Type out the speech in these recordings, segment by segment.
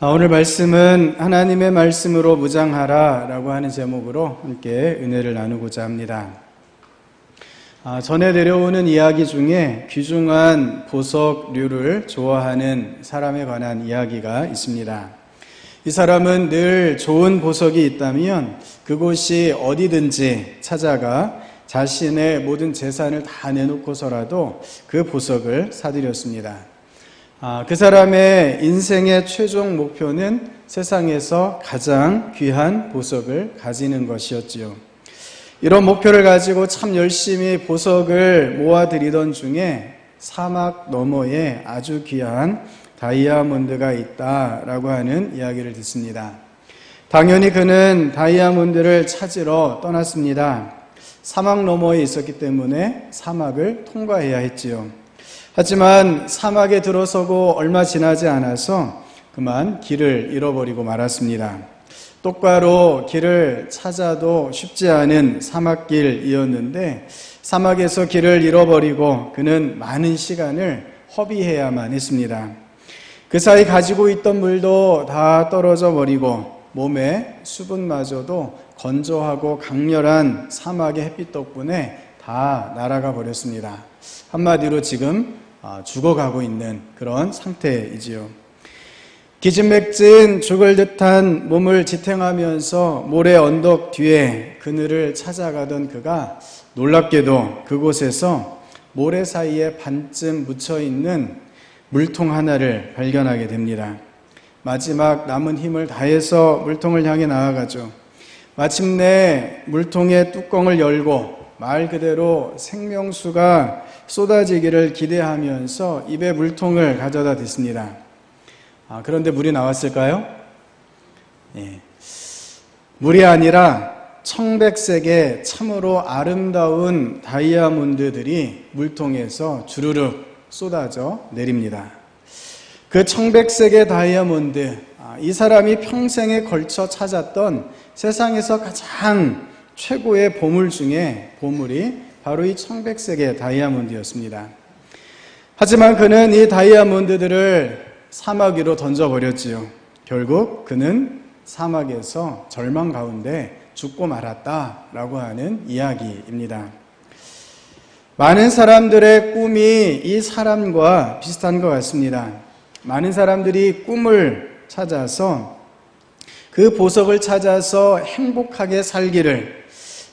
오늘 말씀은 하나님의 말씀으로 무장하라 라고 하는 제목으로 함께 은혜를 나누고자 합니다. 전해 내려오는 이야기 중에 귀중한 보석류를 좋아하는 사람에 관한 이야기가 있습니다. 이 사람은 늘 좋은 보석이 있다면 그곳이 어디든지 찾아가 자신의 모든 재산을 다 내놓고서라도 그 보석을 사들였습니다. 그 사람의 인생의 최종 목표는 세상에서 가장 귀한 보석을 가지는 것이었지요. 이런 목표를 가지고 참 열심히 보석을 모아들이던 중에 사막 너머에 아주 귀한 다이아몬드가 있다라고 하는 이야기를 듣습니다. 당연히 그는 다이아몬드를 찾으러 떠났습니다. 사막 너머에 있었기 때문에 사막을 통과해야 했지요. 하지만 사막에 들어서고 얼마 지나지 않아서 그만 길을 잃어버리고 말았습니다. 똑바로 길을 찾아도 쉽지 않은 사막길이었는데 사막에서 길을 잃어버리고 그는 많은 시간을 허비해야만 했습니다. 그 사이 가지고 있던 물도 다 떨어져 버리고 몸에 수분마저도 건조하고 강렬한 사막의 햇빛 덕분에 다 날아가 버렸습니다. 한마디로 지금 죽어가고 있는 그런 상태이지요. 기진맥진 죽을 듯한 몸을 지탱하면서 모래 언덕 뒤에 그늘을 찾아가던 그가 놀랍게도 그곳에서 모래 사이에 반쯤 묻혀있는 물통 하나를 발견하게 됩니다. 마지막 남은 힘을 다해서 물통을 향해 나아가죠. 마침내 물통의 뚜껑을 열고 말 그대로 생명수가 쏟아지기를 기대하면서 입에 물통을 가져다 댔습니다. 그런데 물이 나왔을까요? 물이 아니라 청백색의 참으로 아름다운 다이아몬드들이 물통에서 주르륵 쏟아져 내립니다. 그 청백색의 다이아몬드, 이 사람이 평생에 걸쳐 찾았던 세상에서 가장 최고의 보물 중에 보물이 바로 이 청백색의 다이아몬드였습니다. 하지만 그는 이 다이아몬드들을 사막 위로 던져버렸지요. 결국 그는 사막에서 절망 가운데 죽고 말았다라고 하는 이야기입니다. 많은 사람들의 꿈이 이 사람과 비슷한 것 같습니다. 많은 사람들이 꿈을 찾아서 그 보석을 찾아서 행복하게 살기를,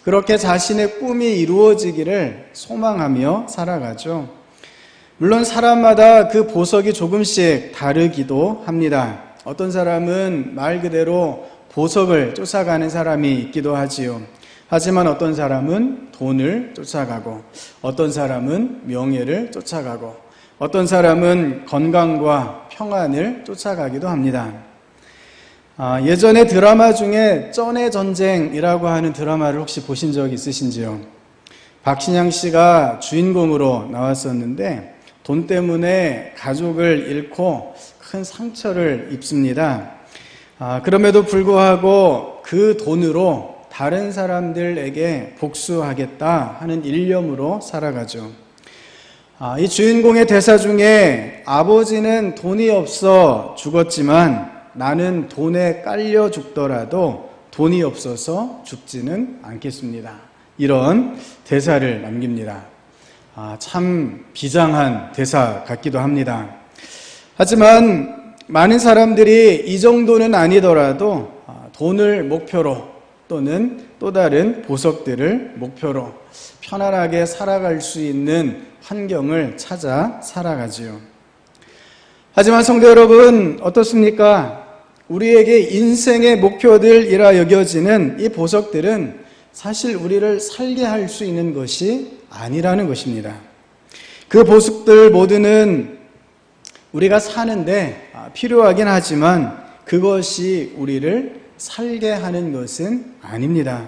그렇게 자신의 꿈이 이루어지기를 소망하며 살아가죠. 물론 사람마다 그 보석이 조금씩 다르기도 합니다. 어떤 사람은 말 그대로 보석을 쫓아가는 사람이 있기도 하지요. 하지만 어떤 사람은 돈을 쫓아가고, 어떤 사람은 명예를 쫓아가고, 어떤 사람은 건강과 평안을 쫓아가기도 합니다. 예전에 드라마 중에 쩐의 전쟁이라고 하는 드라마를 혹시 보신 적 있으신지요? 박신양 씨가 주인공으로 나왔었는데 돈 때문에 가족을 잃고 큰 상처를 입습니다. 그럼에도 불구하고 그 돈으로 다른 사람들에게 복수하겠다 하는 일념으로 살아가죠. 이 주인공의 대사 중에 아버지는 돈이 없어 죽었지만 나는 돈에 깔려 죽더라도 돈이 없어서 죽지는 않겠습니다. 이런 대사를 남깁니다. 참 비장한 대사 같기도 합니다. 하지만 많은 사람들이 이 정도는 아니더라도 돈을 목표로 또는 또 다른 보석들을 목표로 편안하게 살아갈 수 있는 환경을 찾아 살아가지요. 하지만 성도 여러분, 어떻습니까? 우리에게 인생의 목표들이라 여겨지는 이 보석들은 사실 우리를 살게 할 수 있는 것이 아니라는 것입니다. 그 보석들 모두는 우리가 사는데 필요하긴 하지만 그것이 우리를 살게 하는 것은 아닙니다.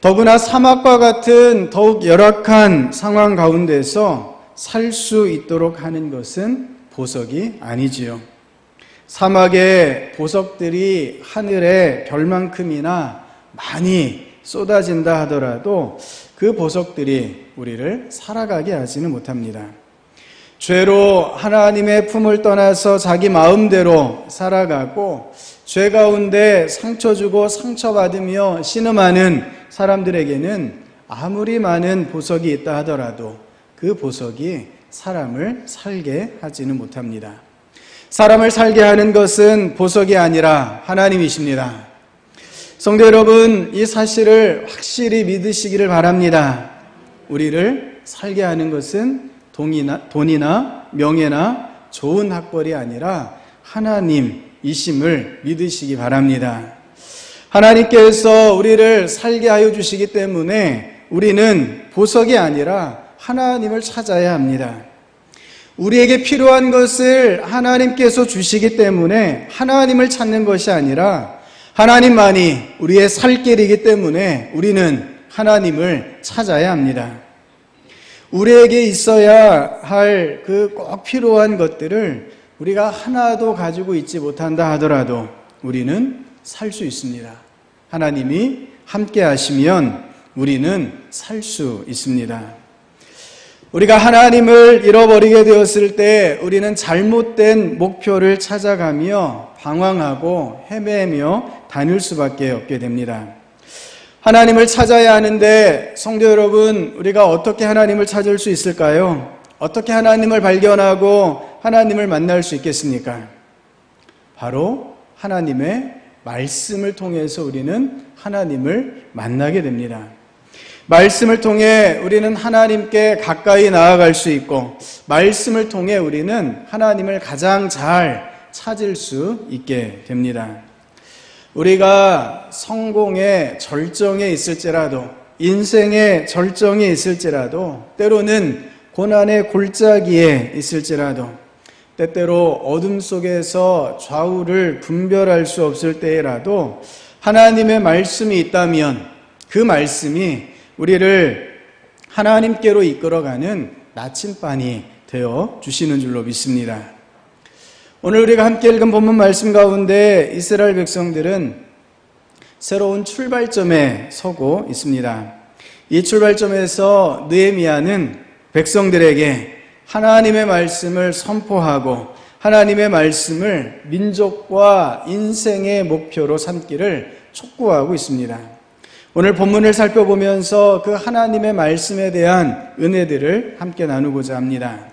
더구나 사막과 같은 더욱 열악한 상황 가운데서 살 수 있도록 하는 것은 보석이 아니지요. 사막의 보석들이 하늘의 별만큼이나 많이 쏟아진다 하더라도 그 보석들이 우리를 살아가게 하지는 못합니다. 죄로 하나님의 품을 떠나서 자기 마음대로 살아가고 죄 가운데 상처 주고 상처받으며 신음하는 사람들에게는 아무리 많은 보석이 있다 하더라도 그 보석이 사람을 살게 하지는 못합니다. 사람을 살게 하는 것은 보석이 아니라 하나님이십니다. 성도 여러분, 이 사실을 확실히 믿으시기를 바랍니다. 우리를 살게 하는 것은 돈이나 명예나 좋은 학벌이 아니라 하나님이심을 믿으시기 바랍니다. 하나님께서 우리를 살게 하여 주시기 때문에 우리는 보석이 아니라 하나님을 찾아야 합니다. 우리에게 필요한 것을 하나님께서 주시기 때문에 하나님을 찾는 것이 아니라 하나님만이 우리의 살 길이기 때문에 우리는 하나님을 찾아야 합니다. 우리에게 있어야 할 그 꼭 필요한 것들을 우리가 하나도 가지고 있지 못한다 하더라도 우리는 살 수 있습니다. 하나님이 함께 하시면 우리는 살 수 있습니다. 우리가 하나님을 잃어버리게 되었을 때 우리는 잘못된 목표를 찾아가며 방황하고 헤매며 다닐 수밖에 없게 됩니다. 하나님을 찾아야 하는데 성도 여러분, 우리가 어떻게 하나님을 찾을 수 있을까요? 어떻게 하나님을 발견하고 하나님을 만날 수 있겠습니까? 바로 하나님의 말씀을 통해서 우리는 하나님을 만나게 됩니다. 말씀을 통해 우리는 하나님께 가까이 나아갈 수 있고 말씀을 통해 우리는 하나님을 가장 잘 찾을 수 있게 됩니다. 우리가 성공의 절정에 있을지라도 인생의 절정에 있을지라도 때로는 고난의 골짜기에 있을지라도 때때로 어둠 속에서 좌우를 분별할 수 없을 때라도 하나님의 말씀이 있다면 그 말씀이 우리를 하나님께로 이끌어가는 나침반이 되어 주시는 줄로 믿습니다. 오늘 우리가 함께 읽은 본문 말씀 가운데 이스라엘 백성들은 새로운 출발점에 서고 있습니다. 이 출발점에서 느헤미야는 백성들에게 하나님의 말씀을 선포하고 하나님의 말씀을 민족과 인생의 목표로 삼기를 촉구하고 있습니다. 오늘 본문을 살펴보면서 그 하나님의 말씀에 대한 은혜들을 함께 나누고자 합니다.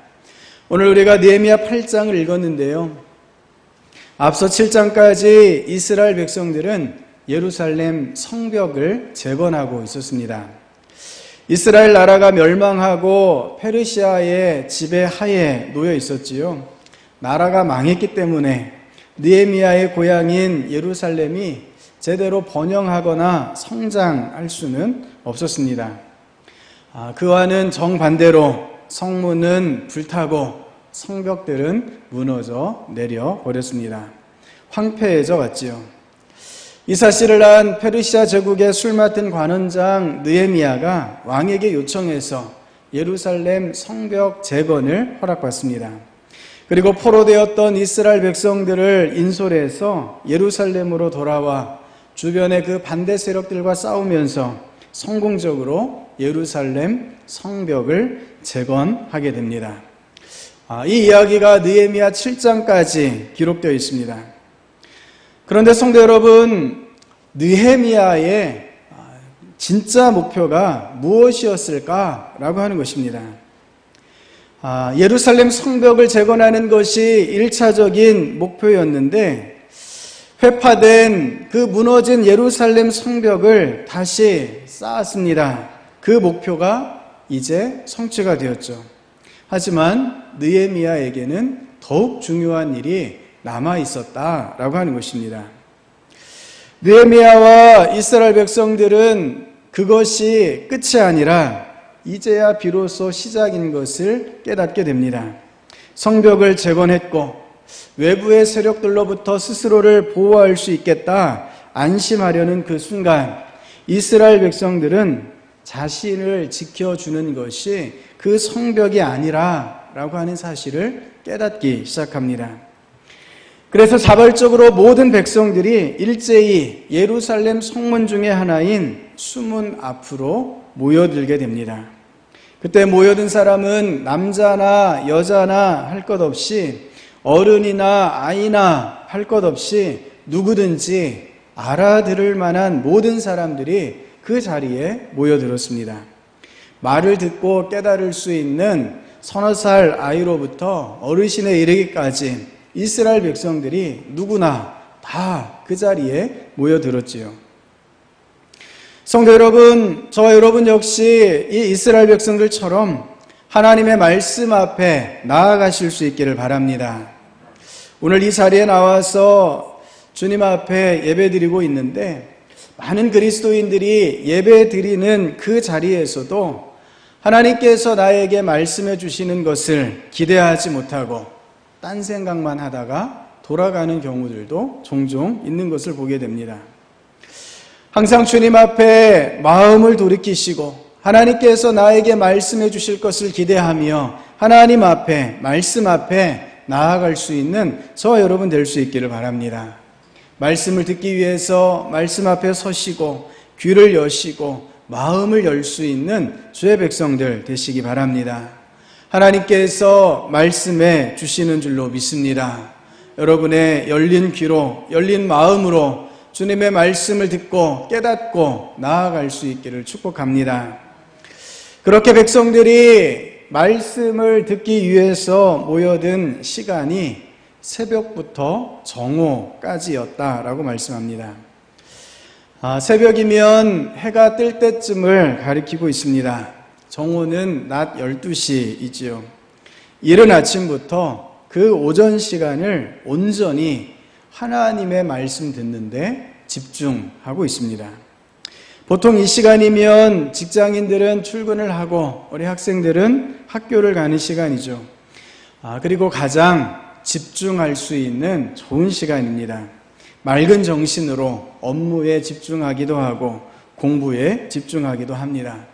오늘 우리가 느헤미야 8장을 읽었는데요. 앞서 7장까지 이스라엘 백성들은 예루살렘 성벽을 재건하고 있었습니다. 이스라엘 나라가 멸망하고 페르시아의 지배하에 놓여 있었지요. 나라가 망했기 때문에 느헤미야의 고향인 예루살렘이 제대로 번영하거나 성장할 수는 없었습니다. 그와는 정반대로 성문은 불타고 성벽들은 무너져 내려버렸습니다. 황폐해져 갔지요. 이 사실을 안 페르시아 제국의 술 맡은 관원장 느헤미야가 왕에게 요청해서 예루살렘 성벽 재건을 허락받습니다. 그리고 포로되었던 이스라엘 백성들을 인솔해서 예루살렘으로 돌아와 주변의 그 반대 세력들과 싸우면서 성공적으로 예루살렘 성벽을 재건하게 됩니다. 이 이야기가 느헤미야 7장까지 기록되어 있습니다. 그런데 성도 여러분, 느헤미야의 진짜 목표가 무엇이었을까라고 하는 것입니다. 예루살렘 성벽을 재건하는 것이 1차적인 목표였는데 회파된 그 무너진 예루살렘 성벽을 다시 쌓았습니다. 그 목표가 이제 성취가 되었죠. 하지만 느헤미야에게는 더욱 중요한 일이 남아 있었다라고 하는 것입니다. 느헤미야와 이스라엘 백성들은 그것이 끝이 아니라 이제야 비로소 시작인 것을 깨닫게 됩니다. 성벽을 재건했고 외부의 세력들로부터 스스로를 보호할 수 있겠다 안심하려는 그 순간 이스라엘 백성들은 자신을 지켜주는 것이 그 성벽이 아니라라고 하는 사실을 깨닫기 시작합니다. 그래서 자발적으로 모든 백성들이 일제히 예루살렘 성문 중에 하나인 수문 앞으로 모여들게 됩니다. 그때 모여든 사람은 남자나 여자나 할 것 없이, 어른이나 아이나 할 것 없이 누구든지 알아들을 만한 모든 사람들이 그 자리에 모여들었습니다. 말을 듣고 깨달을 수 있는 서너 살 아이로부터 어르신에 이르기까지 이스라엘 백성들이 누구나 다 그 자리에 모여들었지요. 성도 여러분, 저와 여러분 역시 이 이스라엘 백성들처럼 하나님의 말씀 앞에 나아가실 수 있기를 바랍니다. 오늘 이 자리에 나와서 주님 앞에 예배드리고 있는데, 많은 그리스도인들이 예배드리는 그 자리에서도 하나님께서 나에게 말씀해 주시는 것을 기대하지 못하고 딴 생각만 하다가 돌아가는 경우들도 종종 있는 것을 보게 됩니다. 항상 주님 앞에 마음을 돌이키시고 하나님께서 나에게 말씀해 주실 것을 기대하며 하나님 앞에, 말씀 앞에 나아갈 수 있는 저와 여러분 될 수 있기를 바랍니다. 말씀을 듣기 위해서 말씀 앞에 서시고 귀를 여시고 마음을 열 수 있는 주의 백성들 되시기 바랍니다. 하나님께서 말씀해 주시는 줄로 믿습니다. 여러분의 열린 귀로, 열린 마음으로 주님의 말씀을 듣고 깨닫고 나아갈 수 있기를 축복합니다. 그렇게 백성들이 말씀을 듣기 위해서 모여든 시간이 새벽부터 정오까지였다라고 말씀합니다. 새벽이면 해가 뜰 때쯤을 가리키고 있습니다. 정오는 낮 12시이지요. 이른 아침부터 그 오전 시간을 온전히 하나님의 말씀 듣는데 집중하고 있습니다. 보통 이 시간이면 직장인들은 출근을 하고 우리 학생들은 학교를 가는 시간이죠. 그리고 가장 집중할 수 있는 좋은 시간입니다. 맑은 정신으로 업무에 집중하기도 하고 공부에 집중하기도 합니다.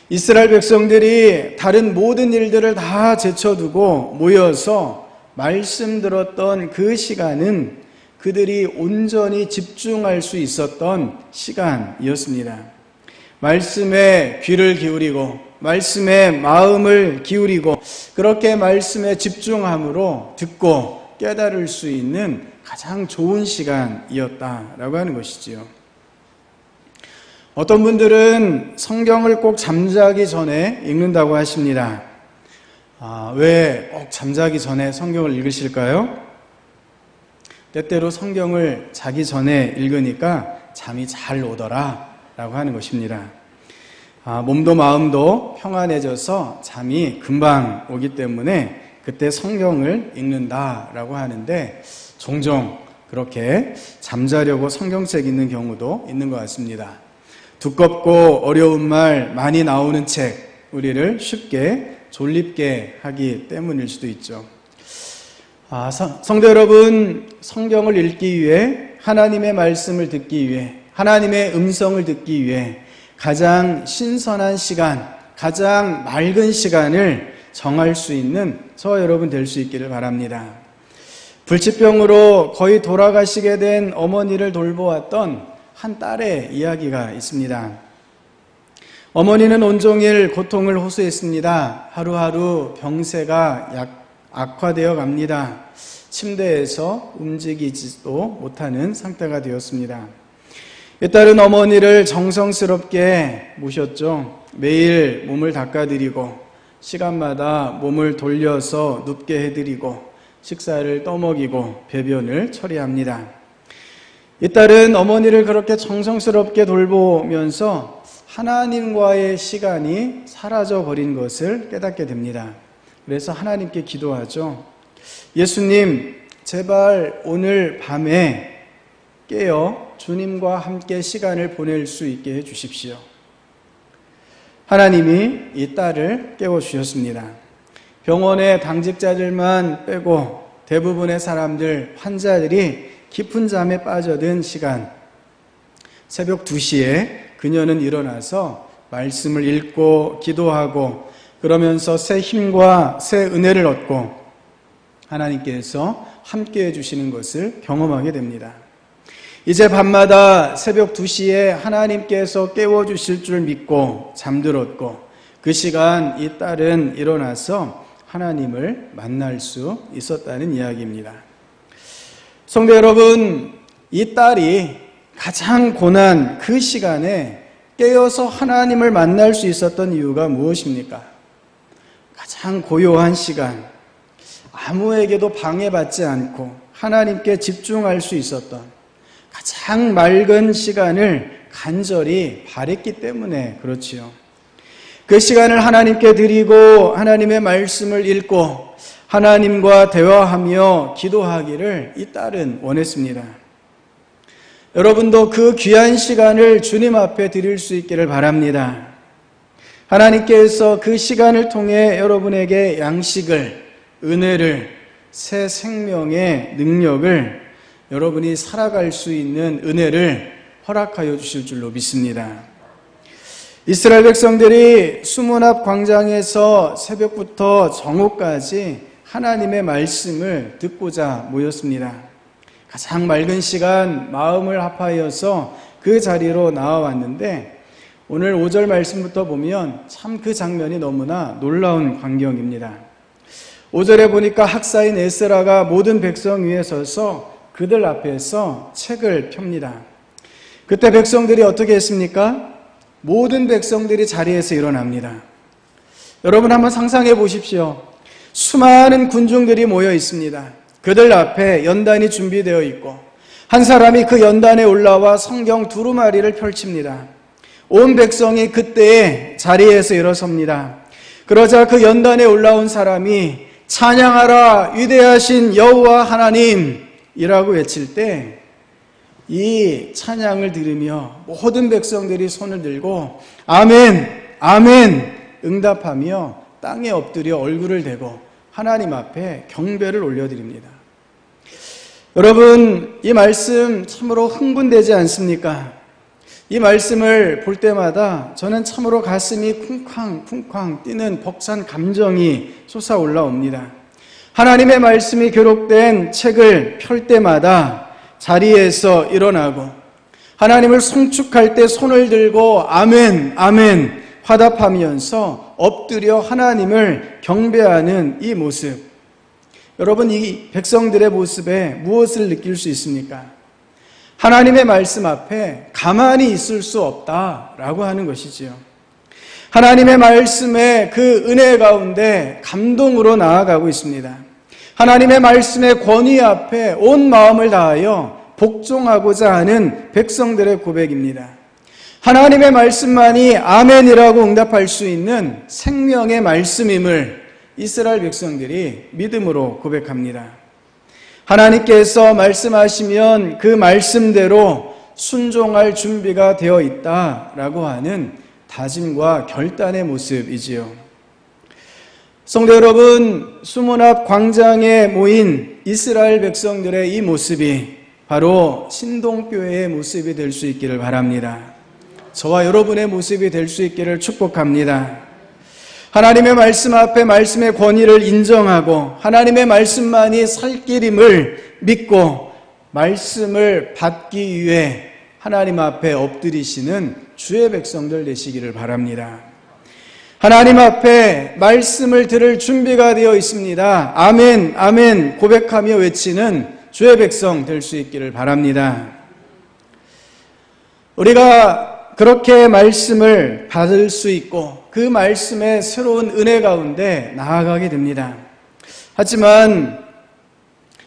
이스라엘 백성들이 다른 모든 일들을 다 제쳐두고 모여서 말씀 들었던 그 시간은 그들이 온전히 집중할 수 있었던 시간이었습니다. 말씀에 귀를 기울이고 말씀에 마음을 기울이고 그렇게 말씀에 집중함으로 듣고 깨달을 수 있는 가장 좋은 시간이었다라고 하는 것이지요. 어떤 분들은 성경을 꼭 잠자기 전에 읽는다고 하십니다. 왜 꼭 잠자기 전에 성경을 읽으실까요? 때때로 성경을 자기 전에 읽으니까 잠이 잘 오더라 라고 하는 것입니다. 몸도 마음도 평안해져서 잠이 금방 오기 때문에 그때 성경을 읽는다라고 하는데, 종종 그렇게 잠자려고 성경책 읽는 경우도 있는 것 같습니다. 두껍고 어려운 말 많이 나오는 책, 우리를 쉽게 졸립게 하기 때문일 수도 있죠. 성도 여러분, 성경을 읽기 위해, 하나님의 말씀을 듣기 위해, 하나님의 음성을 듣기 위해 가장 신선한 시간, 가장 맑은 시간을 정할 수 있는 저와 여러분 될 수 있기를 바랍니다. 불치병으로 거의 돌아가시게 된 어머니를 돌보았던 한 딸의 이야기가 있습니다. 어머니는 온종일 고통을 호소했습니다. 하루하루 병세가 악화되어 갑니다. 침대에서 움직이지도 못하는 상태가 되었습니다. 이 딸은 어머니를 정성스럽게 모셨죠. 매일 몸을 닦아드리고 시간마다 몸을 돌려서 눕게 해드리고 식사를 떠먹이고 배변을 처리합니다. 이 딸은 어머니를 그렇게 정성스럽게 돌보면서 하나님과의 시간이 사라져버린 것을 깨닫게 됩니다. 그래서 하나님께 기도하죠. 예수님, 제발 오늘 밤에 깨어 주님과 함께 시간을 보낼 수 있게 해주십시오. 하나님이 이 딸을 깨워주셨습니다. 병원의 당직자들만 빼고 대부분의 사람들, 환자들이 깊은 잠에 빠져든 시간, 새벽 2시에 그녀는 일어나서 말씀을 읽고 기도하고 그러면서 새 힘과 새 은혜를 얻고 하나님께서 함께 해주시는 것을 경험하게 됩니다. 이제 밤마다 새벽 2시에 하나님께서 깨워주실 줄 믿고 잠들었고, 그 시간 이 딸은 일어나서 하나님을 만날 수 있었다는 이야기입니다. 성도 여러분, 이 딸이 가장 고난 그 시간에 깨어서 하나님을 만날 수 있었던 이유가 무엇입니까? 가장 고요한 시간, 아무에게도 방해받지 않고 하나님께 집중할 수 있었던 가장 맑은 시간을 간절히 바랬기 때문에 그렇지요. 그 시간을 하나님께 드리고 하나님의 말씀을 읽고 하나님과 대화하며 기도하기를 이 딸은 원했습니다. 여러분도 그 귀한 시간을 주님 앞에 드릴 수 있기를 바랍니다. 하나님께서 그 시간을 통해 여러분에게 양식을, 은혜를, 새 생명의 능력을, 여러분이 살아갈 수 있는 은혜를 허락하여 주실 줄로 믿습니다. 이스라엘 백성들이 수문 앞 광장에서 새벽부터 정오까지 하나님의 말씀을 듣고자 모였습니다. 가장 맑은 시간 마음을 합하여서 그 자리로 나와왔는데 오늘 5절 말씀부터 보면 참 그 장면이 너무나 놀라운 광경입니다. 5절에 보니까 학사인 에스라가 모든 백성 위에 서서 그들 앞에서 책을 펴니다. 그때 백성들이 어떻게 했습니까? 모든 백성들이 자리에서 일어납니다. 여러분 한번 상상해 보십시오. 수많은 군중들이 모여 있습니다. 그들 앞에 연단이 준비되어 있고 한 사람이 그 연단에 올라와 성경 두루마리를 펼칩니다. 온 백성이 그때에 자리에서 일어섭니다. 그러자 그 연단에 올라온 사람이 찬양하라 위대하신 여호와 하나님이라고 외칠 때 이 찬양을 들으며 모든 백성들이 손을 들고 아멘, 아멘 응답하며 땅에 엎드려 얼굴을 대고 하나님 앞에 경배를 올려드립니다. 여러분, 이 말씀 참으로 흥분되지 않습니까? 이 말씀을 볼 때마다 저는 참으로 가슴이 쿵쾅쿵쾅 뛰는 벅찬 감정이 솟아올라옵니다. 하나님의 말씀이 기록된 책을 펼 때마다 자리에서 일어나고 하나님을 송축할 때 손을 들고 아멘, 아멘 화답하면서 엎드려 하나님을 경배하는 이 모습, 여러분 이 백성들의 모습에 무엇을 느낄 수 있습니까? 하나님의 말씀 앞에 가만히 있을 수 없다라고 하는 것이지요. 하나님의 말씀의 그 은혜 가운데 감동으로 나아가고 있습니다. 하나님의 말씀의 권위 앞에 온 마음을 다하여 복종하고자 하는 백성들의 고백입니다. 하나님의 말씀만이 아멘이라고 응답할 수 있는 생명의 말씀임을 이스라엘 백성들이 믿음으로 고백합니다. 하나님께서 말씀하시면 그 말씀대로 순종할 준비가 되어 있다라고 하는 다짐과 결단의 모습이지요. 성도 여러분, 수문 앞 광장에 모인 이스라엘 백성들의 이 모습이 바로 신동교회의 모습이 될 수 있기를 바랍니다. 저와 여러분의 모습이 될 수 있기를 축복합니다. 하나님의 말씀 앞에 말씀의 권위를 인정하고 하나님의 말씀만이 살 길임을 믿고 말씀을 받기 위해 하나님 앞에 엎드리시는 주의 백성들 되시기를 바랍니다. 하나님 앞에 말씀을 들을 준비가 되어 있습니다. 아멘, 아멘 고백하며 외치는 주의 백성 될 수 있기를 바랍니다. 우리가 그렇게 말씀을 받을 수 있고 그 말씀의 새로운 은혜 가운데 나아가게 됩니다. 하지만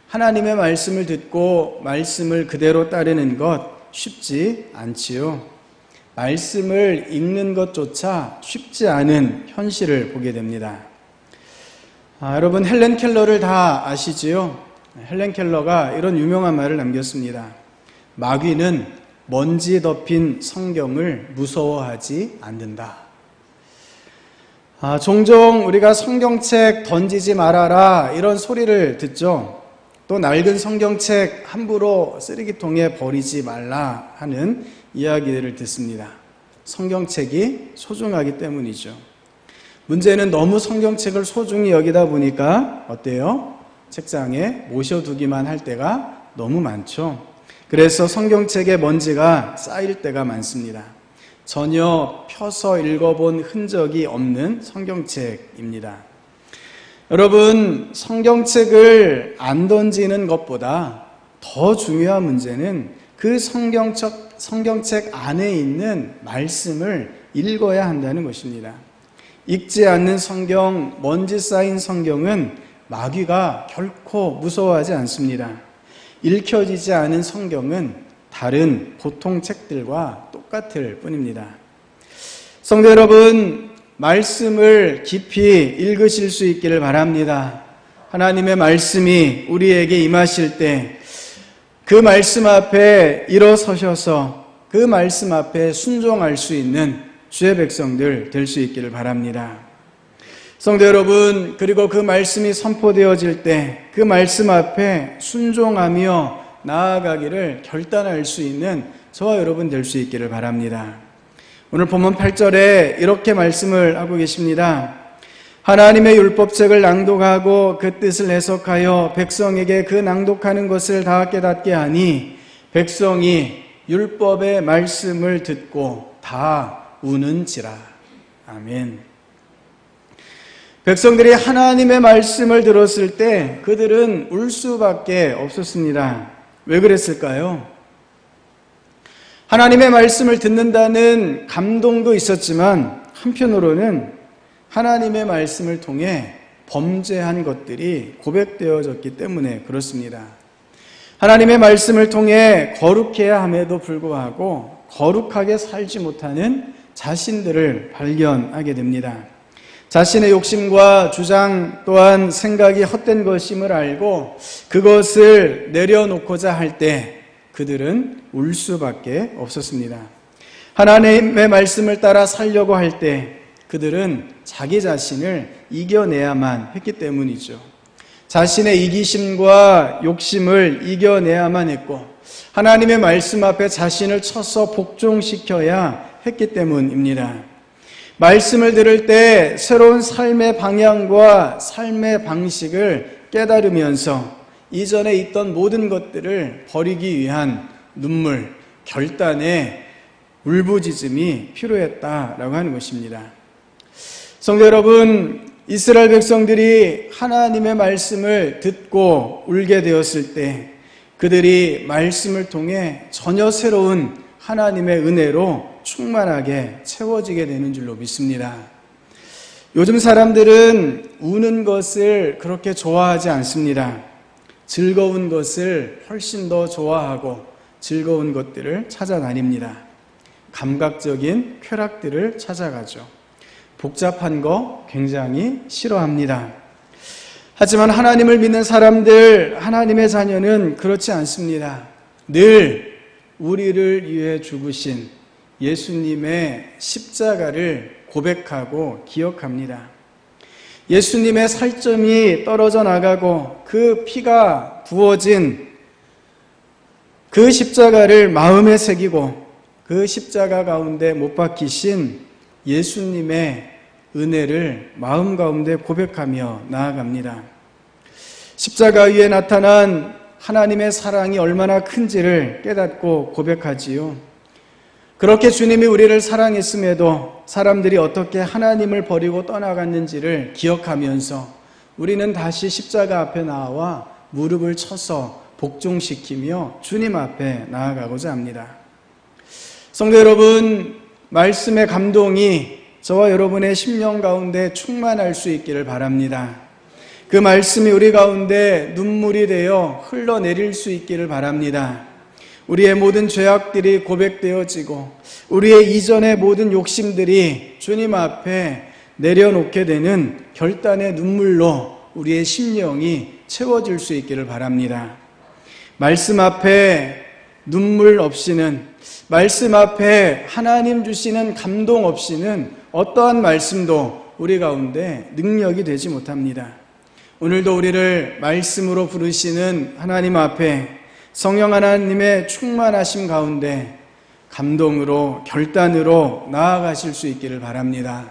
하나님의 말씀을 듣고 말씀을 그대로 따르는 것 쉽지 않지요. 말씀을 읽는 것조차 쉽지 않은 현실을 보게 됩니다. 여러분 헬렌 켈러를 다 아시지요? 헬렌 켈러가 이런 유명한 말을 남겼습니다. 마귀는 먼지 덮인 성경을 무서워하지 않는다. 종종 우리가 성경책 던지지 말아라 이런 소리를 듣죠. 또 낡은 성경책 함부로 쓰레기통에 버리지 말라 하는 이야기를 듣습니다. 성경책이 소중하기 때문이죠. 문제는 너무 성경책을 소중히 여기다 보니까 어때요? 책장에 모셔두기만 할 때가 너무 많죠. 그래서 성경책에 먼지가 쌓일 때가 많습니다. 전혀 펴서 읽어본 흔적이 없는 성경책입니다. 여러분, 성경책을 안 던지는 것보다 더 중요한 문제는 그 성경책 안에 있는 말씀을 읽어야 한다는 것입니다. 읽지 않는 성경, 먼지 쌓인 성경은 마귀가 결코 무서워하지 않습니다. 읽혀지지 않은 성경은 다른 보통 책들과 똑같을 뿐입니다. 성도 여러분, 말씀을 깊이 읽으실 수 있기를 바랍니다. 하나님의 말씀이 우리에게 임하실 때 그 말씀 앞에 일어서셔서 그 말씀 앞에 순종할 수 있는 주의 백성들 될 수 있기를 바랍니다. 성도 여러분, 그리고 그 말씀이 선포되어질 때 그 말씀 앞에 순종하며 나아가기를 결단할 수 있는 저와 여러분 될 수 있기를 바랍니다. 오늘 본문 8절에 이렇게 말씀을 하고 계십니다. 하나님의 율법책을 낭독하고 그 뜻을 해석하여 백성에게 그 낭독하는 것을 다 깨닫게 하니 백성이 율법의 말씀을 듣고 다 우는지라. 아멘. 백성들이 하나님의 말씀을 들었을 때 그들은 울 수밖에 없었습니다. 왜 그랬을까요? 하나님의 말씀을 듣는다는 감동도 있었지만 한편으로는 하나님의 말씀을 통해 범죄한 것들이 고백되어졌기 때문에 그렇습니다. 하나님의 말씀을 통해 거룩해야 함에도 불구하고 거룩하게 살지 못하는 자신들을 발견하게 됩니다. 자신의 욕심과 주장 또한 생각이 헛된 것임을 알고 그것을 내려놓고자 할 때 그들은 울 수밖에 없었습니다. 하나님의 말씀을 따라 살려고 할 때 그들은 자기 자신을 이겨내야만 했기 때문이죠. 자신의 이기심과 욕심을 이겨내야만 했고 하나님의 말씀 앞에 자신을 쳐서 복종시켜야 했기 때문입니다. 말씀을 들을 때 새로운 삶의 방향과 삶의 방식을 깨달으면서 이전에 있던 모든 것들을 버리기 위한 눈물, 결단의 울부짖음이 필요했다라고 하는 것입니다. 성도 여러분, 이스라엘 백성들이 하나님의 말씀을 듣고 울게 되었을 때 그들이 말씀을 통해 전혀 새로운 하나님의 은혜로 충만하게 채워지게 되는 줄로 믿습니다. 요즘 사람들은 우는 것을 그렇게 좋아하지 않습니다. 즐거운 것을 훨씬 더 좋아하고 즐거운 것들을 찾아다닙니다. 감각적인 쾌락들을 찾아가죠. 복잡한 거 굉장히 싫어합니다. 하지만 하나님을 믿는 사람들, 하나님의 자녀는 그렇지 않습니다. 늘 우리를 위해 죽으신 예수님의 십자가를 고백하고 기억합니다. 예수님의 살점이 떨어져 나가고 그 피가 부어진 그 십자가를 마음에 새기고 그 십자가 가운데 못 박히신 예수님의 은혜를 마음 가운데 고백하며 나아갑니다. 십자가 위에 나타난 하나님의 사랑이 얼마나 큰지를 깨닫고 고백하지요. 그렇게 주님이 우리를 사랑했음에도 사람들이 어떻게 하나님을 버리고 떠나갔는지를 기억하면서 우리는 다시 십자가 앞에 나와 무릎을 쳐서 복종시키며 주님 앞에 나아가고자 합니다. 성도 여러분, 말씀의 감동이 저와 여러분의 심령 가운데 충만할 수 있기를 바랍니다. 그 말씀이 우리 가운데 눈물이 되어 흘러내릴 수 있기를 바랍니다. 우리의 모든 죄악들이 고백되어지고 우리의 이전의 모든 욕심들이 주님 앞에 내려놓게 되는 결단의 눈물로 우리의 심령이 채워질 수 있기를 바랍니다. 말씀 앞에 눈물 없이는, 말씀 앞에 하나님 주시는 감동 없이는 어떠한 말씀도 우리 가운데 능력이 되지 못합니다. 오늘도 우리를 말씀으로 부르시는 하나님 앞에 성령 하나님의 충만하심 가운데 감동으로, 결단으로 나아가실 수 있기를 바랍니다.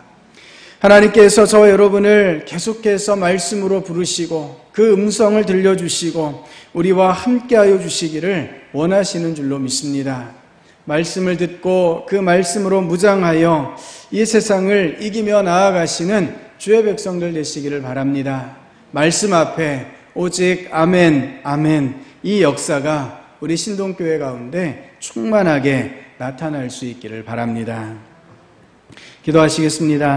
하나님께서 저와 여러분을 계속해서 말씀으로 부르시고 그 음성을 들려주시고 우리와 함께하여 주시기를 원하시는 줄로 믿습니다. 말씀을 듣고 그 말씀으로 무장하여 이 세상을 이기며 나아가시는 주의 백성들 되시기를 바랍니다. 말씀 앞에 오직 아멘, 아멘, 이 역사가 우리 신동교회 가운데 충만하게 나타날 수 있기를 바랍니다. 기도하시겠습니다.